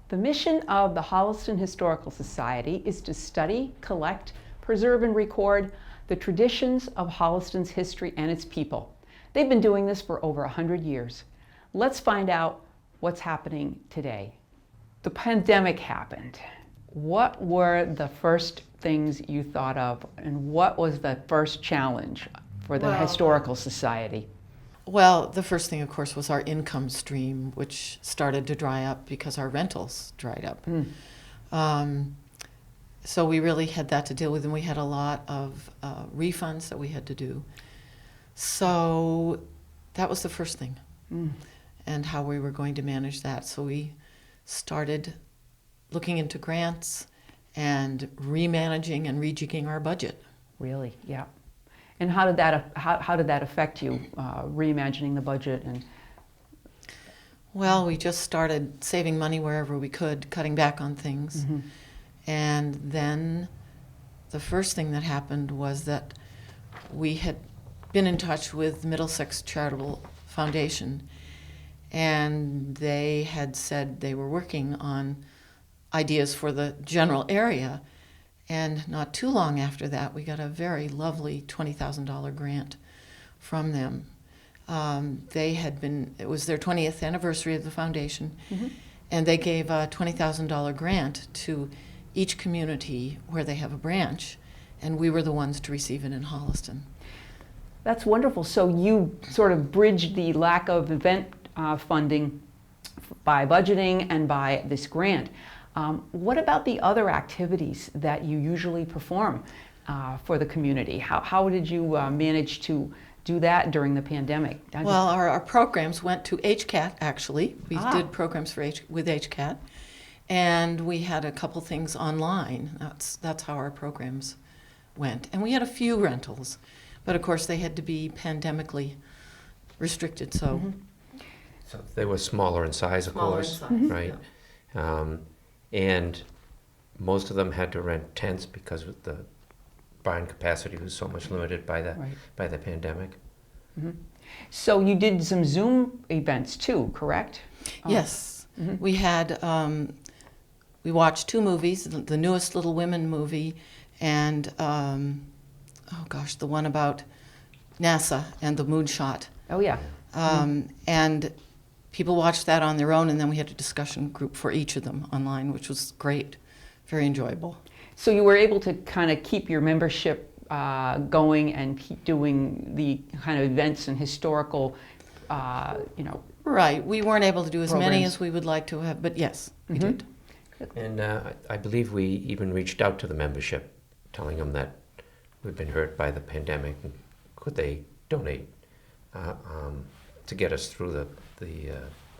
The mission of the Holliston Historical Society is to study, collect, preserve, and record the traditions of Holliston's history and its people. They've been doing this for over 100 years. Let's find out what's happening today. The pandemic happened. What were the first things you thought of, and what was the first challenge for the Historical Society? Well, the first thing, of course, was our income stream, which started to dry up because our rentals dried up. So we really had that to deal with, and we had a lot of refunds that we had to do. So that was the first thing, and how we were going to manage that. So we started looking into grants and remanaging and rejigging our budget. Really, yeah. And how did that affect you, reimagining the budget? And well, we just started saving money wherever we could, cutting back on things. And then the first thing that happened was that we had been in touch with Middlesex Charitable Foundation, and they had said they were working on ideas for the general area. And not too long after that, we got a very lovely $20,000 grant from them. It was their 20th anniversary of the foundation, and they gave a $20,000 grant to each community where they have a branch, and we were the ones to receive it in Holliston. That's wonderful. So you sort of bridged the lack of event funding by budgeting and by this grant. What about the other activities that you usually perform for the community? How did you manage to do that during the pandemic? Well, our programs went to HCAT, actually. We did programs with HCAT, and we had a couple things online. That's how our programs went. And we had a few rentals, but of course they had to be pandemically restricted, so. So they were smaller in size, of course, right? Yeah. And most of them had to rent tents because the barn capacity was so much limited by the pandemic. So you did some Zoom events too, correct? Yes. We had, we watched two movies, the newest Little Women movie and, the one about NASA and the moonshot. Oh, yeah. And people watched that on their own, and then we had a discussion group for each of them online, which was great, very enjoyable. So you were able to kind of keep your membership going and keep doing the kind of events and historical, Right. We weren't able to do as programs. many as we would like to have, but yes, we did. And I believe we even reached out to the membership, telling them that we've been hurt by the pandemic, and could they donate to get us through the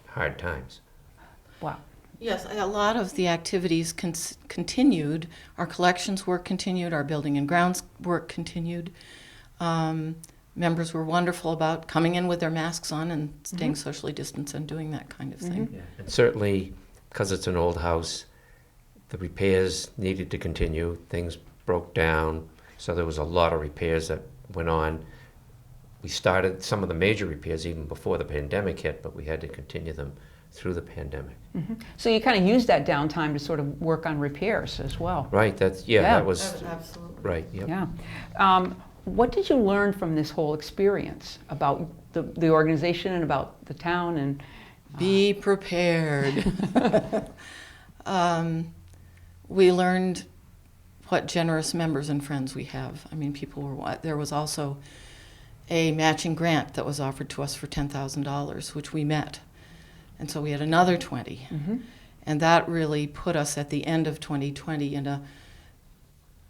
hard times. Wow. Yes, a lot of the activities continued. Our collections work continued, our building and grounds work continued. Members were wonderful about coming in with their masks on and staying socially distanced and doing that kind of thing. Yeah. And certainly, because it's an old house, the repairs needed to continue. Things broke down, so there was a lot of repairs that went on. We started some of the major repairs even before the pandemic hit, but we had to continue them through the pandemic. So you kind of used that downtime to sort of work on repairs as well. Right, that was absolutely right, yep. Yeah. What did you learn from this whole experience about the organization and about the town? And be prepared. We learned what generous members and friends we have. I mean, there was also a matching grant that was offered to us for $10,000, which we met. And so we had another 20. And that really put us at the end of 2020 in a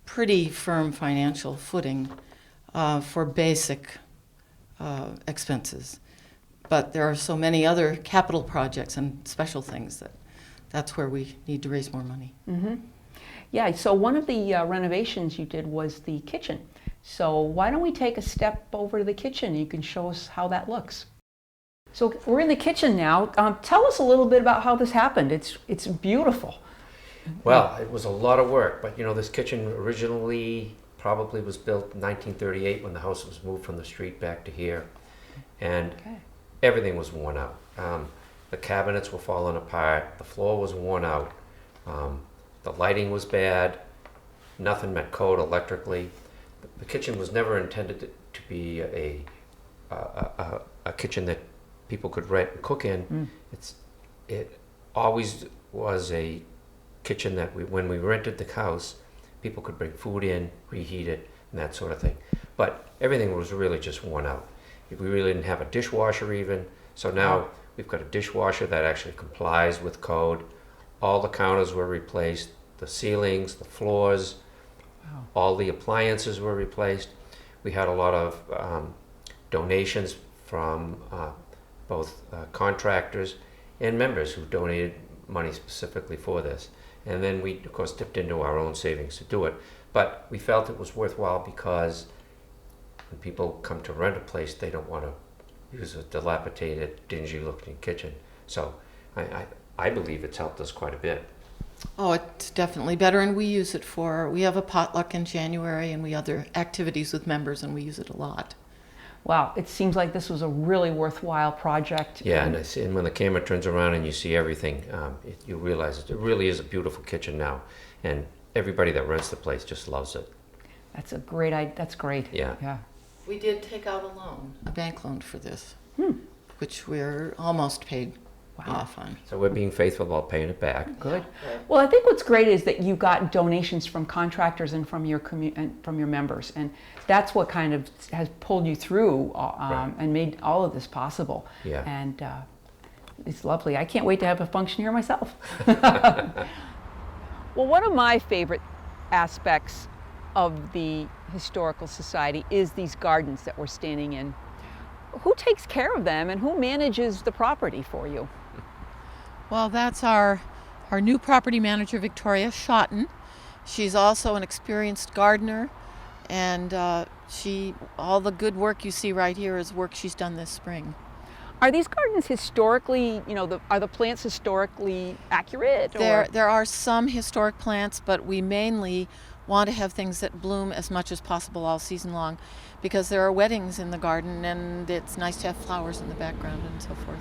pretty firm financial footing for basic expenses. But there are so many other capital projects and special things that's where we need to raise more money. Yeah, so one of the renovations you did was the kitchen. So why don't we take a step over to the kitchen? You can show us how that looks. So we're in the kitchen now. Tell us a little bit about how this happened. It's beautiful. Well, it was a lot of work, but this kitchen originally probably was built in 1938 when the house was moved from the street back to here, and everything was worn out. The cabinets were falling apart. The floor was worn out. The lighting was bad. Nothing met code electrically. The kitchen was never intended to be a kitchen that people could rent and cook in. It always was a kitchen that when we rented the house, people could bring food in, reheat it, and that sort of thing. But everything was really just worn out. We really didn't have a dishwasher even. So now we've got a dishwasher that actually complies with code. All the counters were replaced, the ceilings, the floors, all the appliances were replaced. We had a lot of donations from both contractors and members who donated money specifically for this. And then we, of course, dipped into our own savings to do it. But we felt it was worthwhile because when people come to rent a place, they don't want to use a dilapidated, dingy-looking kitchen. So I believe it's helped us quite a bit. Oh, it's definitely better, and we have a potluck in January, and we other activities with members, and we use it a lot. Wow, it seems like this was a really worthwhile project. Yeah, and when the camera turns around and you see everything, you realize it really is a beautiful kitchen now, and everybody that rents the place just loves it. That's great. Yeah. We did take out a bank loan for this, which we're almost paid off on. So we're being faithful about paying it back. Good. Well, I think what's great is that you got donations from contractors and from your members, and that's what kind of has pulled you through and made all of this possible. Yeah. And it's lovely. I can't wait to have a function here myself. Well, one of my favorite aspects of the Historical Society is these gardens that we're standing in. Who takes care of them and who manages the property for you? Well, that's our new property manager, Victoria Schotten. She's also an experienced gardener, and all the good work you see right here is work she's done this spring. Are these gardens historically, are the plants historically accurate? There are some historic plants, but we mainly want to have things that bloom as much as possible all season long, because there are weddings in the garden, and it's nice to have flowers in the background and so forth.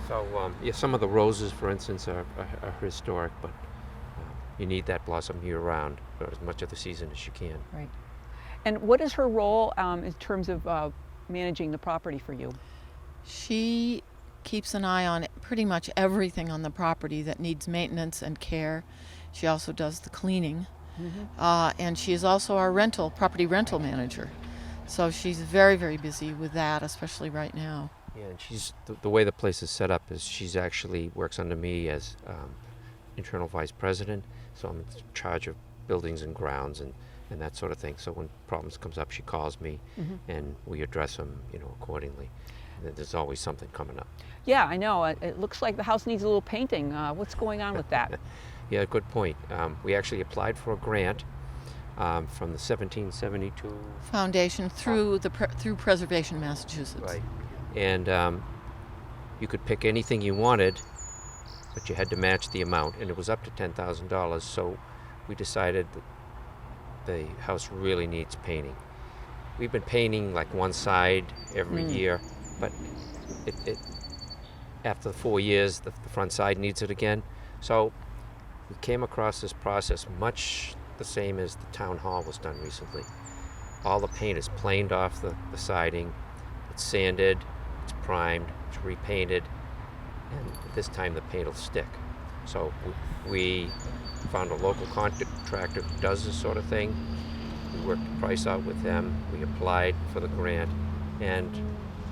So some of the roses, for instance, are historic, but you need that blossom year-round for as much of the season as you can. Right. And what is her role in terms of managing the property for you? She keeps an eye on pretty much everything on the property that needs maintenance and care. She also does the cleaning. And she is also our property rental manager. So she's very, very busy with that, especially right now. Yeah, and she's the way the place is set up is she's actually works under me as internal vice president. So I'm in charge of buildings and grounds and that sort of thing. So when problems comes up, she calls me and we address them, accordingly. And there's always something coming up. Yeah, I know. It looks like the house needs a little painting. What's going on with that? Yeah, good point. We actually applied for a grant from the 1772 foundation through through Preservation Massachusetts. Right, and you could pick anything you wanted, but you had to match the amount, and it was up to $10,000. So we decided that the house really needs painting. We've been painting like one side every year, but it after 4 years, the front side needs it again. So we came across this process much the same as the town hall was done recently. All the paint is planed off the siding, it's sanded, it's primed, it's repainted, and this time the paint will stick. So we found a local contractor who does this sort of thing. We worked the price out with them, we applied for the grant, and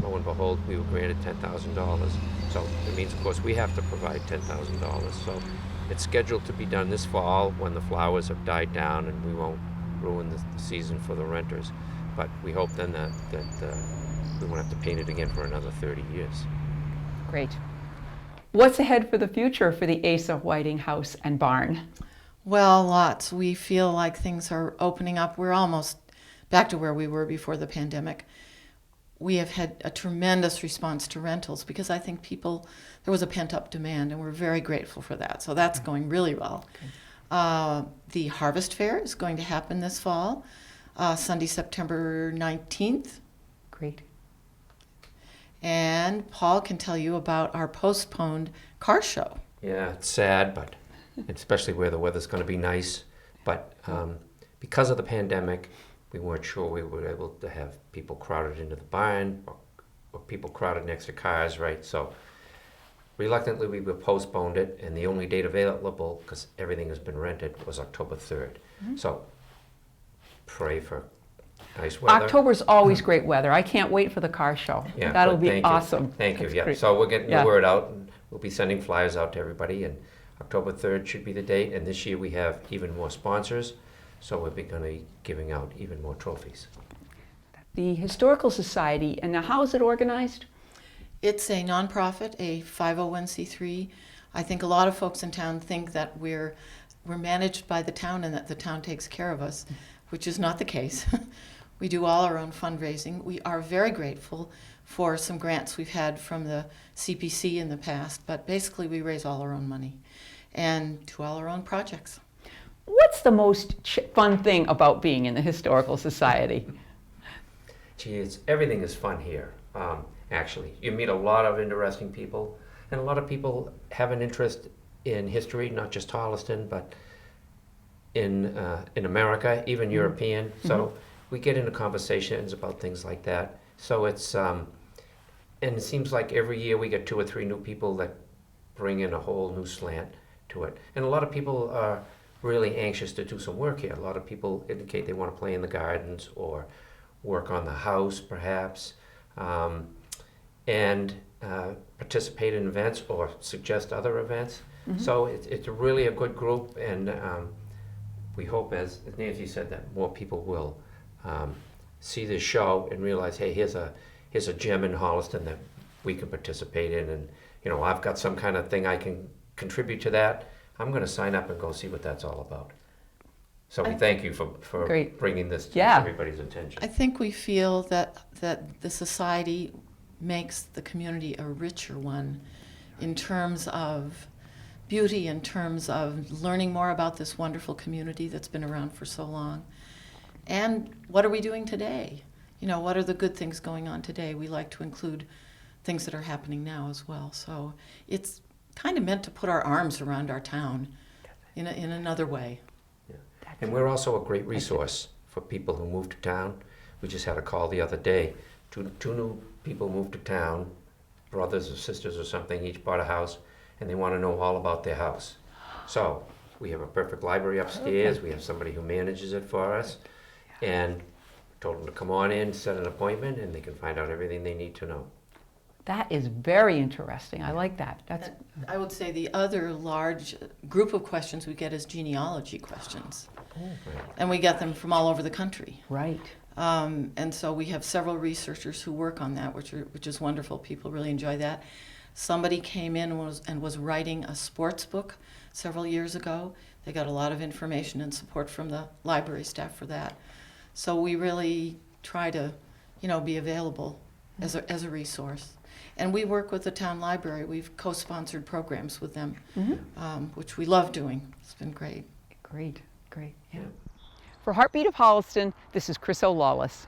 lo and behold, we were granted $10,000. So it means, of course, we have to provide $10,000. So it's scheduled to be done this fall when the flowers have died down and we won't ruin the season for the renters. But we hope then that we won't have to paint it again for another 30 years. Great. What's ahead for the future for the Asa Whiting house and barn? Well, lots. We feel like things are opening up. We're almost back to where we were before the pandemic. We have had a tremendous response to rentals because I think there was a pent-up demand, and we're very grateful for that. So that's going really well. Okay. The Harvest Fair is going to happen this fall, Sunday, September 19th. Great. And And Paul can tell you about our postponed car show. Yeah, it's sad, but especially where the weather's going to be nice. But because of the pandemic, we weren't sure we were able to have people crowded into the barn or people crowded next to cars, right? So reluctantly, we postponed it, and the only date available, because everything has been rented, was October 3rd. So pray for nice weather. October's always great weather. I can't wait for the car show. Yeah, That'll good. be Thank you. awesome. Thank you. That's Yeah. great. So we're getting Yeah. the word out, and we'll be sending flyers out to everybody. And October 3rd should be the date. And this year we have even more sponsors, so we'll be going to be giving out even more trophies. The Historical Society, and now how is it organized? It's a nonprofit, a 501c3. I think a lot of folks in town think that we're managed by the town and that the town takes care of us, which is not the case. We do all our own fundraising. We are very grateful for some grants we've had from the CPC in the past, but basically we raise all our own money and do all our own projects. What's the most fun thing about being in the Historical Society? Gee, everything is fun here, actually. You meet a lot of interesting people, and a lot of people have an interest in history, not just Holliston, but in America, even European. So we get into conversations about things like that. So it's, and it seems like every year we get 2 or 3 new people that bring in a whole new slant to it. And a lot of people are really anxious to do some work here. A lot of people indicate they want to play in the gardens or work on the house, perhaps, and participate in events or suggest other events. So it's really a good group, and we hope, as Nancy said, that more people will see this show and realize, hey, here's a gem in Holliston that we can participate in, and I've got some kind of thing I can contribute to that. I'm going to sign up and go see what that's all about. So we thank you for Great. bringing this to Yeah. everybody's attention. I think we feel that the society makes the community a richer one in terms of beauty, in terms of learning more about this wonderful community that's been around for so long. And what are we doing today? What are the good things going on today? We like to include things that are happening now as well. So it's kind of meant to put our arms around our town in another way. And we're also a great resource for people who move to town. We just had a call the other day. Two new people moved to town, brothers or sisters or something, each bought a house, and they want to know all about their house. So we have a perfect library upstairs. We have somebody who manages it for us. And told them to come on in, set an appointment, and they can find out everything they need to know. That is very interesting. I like that. That's I would say the other large group of questions we get is genealogy questions. Right. And we get them from all over the country. right. And so we have several researchers who work on that, which is wonderful. People really enjoy that. Somebody came in and was writing a sports book several years ago. They got a lot of information and support from the library staff for that. So we really try to, be available as a resource. And we work with the town library. We've co-sponsored programs with them, which we love doing. It's been great. Great. Yeah. For Heartbeat of Holliston, this is Chryso, Lawless.